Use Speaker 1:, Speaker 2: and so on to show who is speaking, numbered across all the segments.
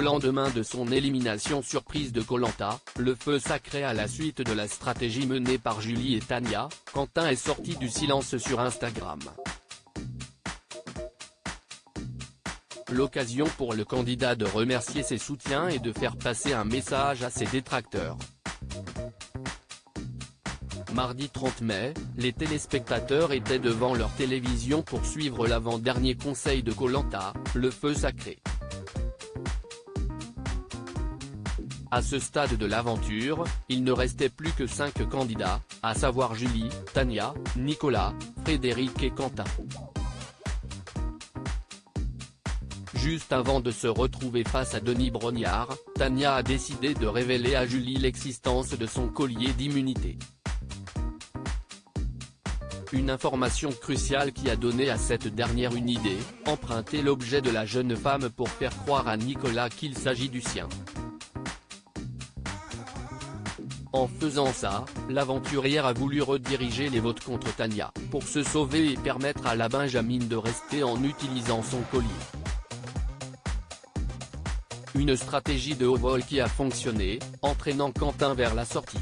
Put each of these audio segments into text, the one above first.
Speaker 1: Au lendemain de son élimination surprise de Koh Lanta, le feu sacré à la suite de la stratégie menée par Julie et Tania, Quentin est sorti du silence sur Instagram. L'occasion pour le candidat de remercier ses soutiens et de faire passer un message à ses détracteurs. Mardi 30 mai, les téléspectateurs étaient devant leur télévision pour suivre l'avant-dernier conseil de Koh Lanta, le feu sacré. À ce stade de l'aventure, il ne restait plus que 5 candidats, à savoir Julie, Tania, Nicolas, Frédéric et Quentin. Juste avant de se retrouver face à Denis Brognard, Tania a décidé de révéler à Julie l'existence de son collier d'immunité. Une information cruciale qui a donné à cette dernière une idée, emprunter l'objet de la jeune femme pour faire croire à Nicolas qu'il s'agit du sien. En faisant ça, l'aventurière a voulu rediriger les votes contre Tania, pour se sauver et permettre à la Benjamine de rester en utilisant son collier. Une stratégie de haut vol qui a fonctionné, entraînant Quentin vers la sortie.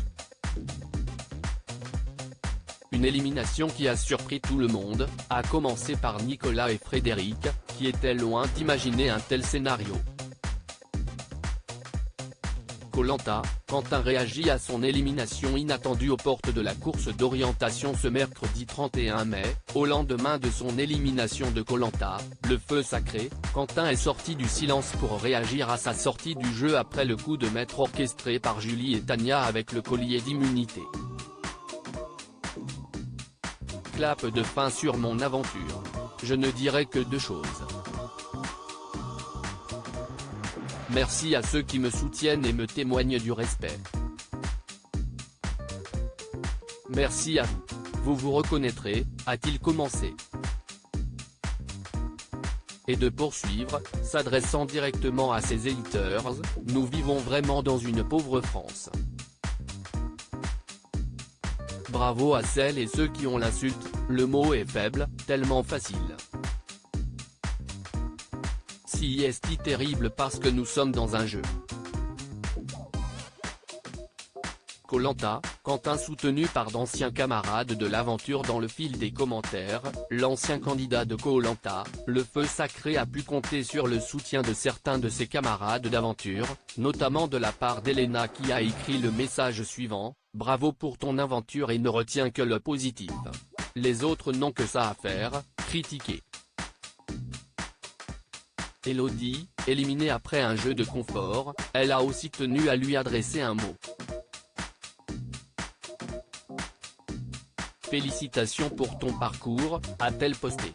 Speaker 1: Une élimination qui a surpris tout le monde, à commencer par Nicolas et Frédéric, qui étaient loin d'imaginer un tel scénario. Koh Lanta, Quentin réagit à son élimination inattendue aux portes de la course d'orientation ce mercredi 31 mai, au lendemain de son élimination de Koh Lanta, le feu sacré. Quentin est sorti du silence pour réagir à sa sortie du jeu après le coup de maître orchestré par Julie et Tania avec le collier d'immunité. Clap de fin sur mon aventure. Je ne dirai que 2 choses. Merci à ceux qui me soutiennent et me témoignent du respect. Merci à vous. Vous vous reconnaîtrez, a-t-il commencé. Et de poursuivre, s'adressant directement à ses éditeurs, nous vivons vraiment dans une pauvre France. Bravo à celles et ceux qui ont l'insulte, le mot est faible, tellement facile. Si est terrible parce que nous sommes dans un jeu. Koh Lanta, Quentin soutenu par d'anciens camarades de l'aventure. Dans le fil des commentaires, l'ancien candidat de Koh Lanta, le feu sacré a pu compter sur le soutien de certains de ses camarades d'aventure, notamment de la part d'Elena qui a écrit le message suivant: bravo pour ton aventure et ne retiens que le positif. Les autres n'ont que ça à faire, critiquer. Elodie, éliminée après un jeu de confort, elle a aussi tenu à lui adresser un mot. Félicitations pour ton parcours, a-t-elle posté.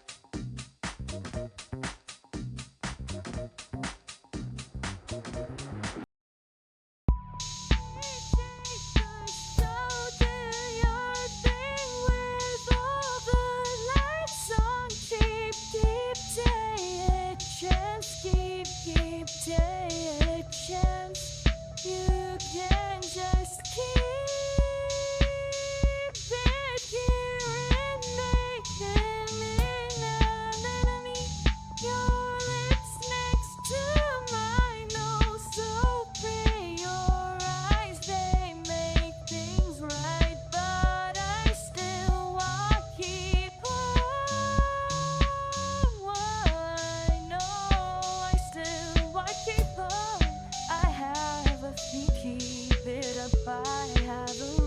Speaker 2: Keep it up, I have a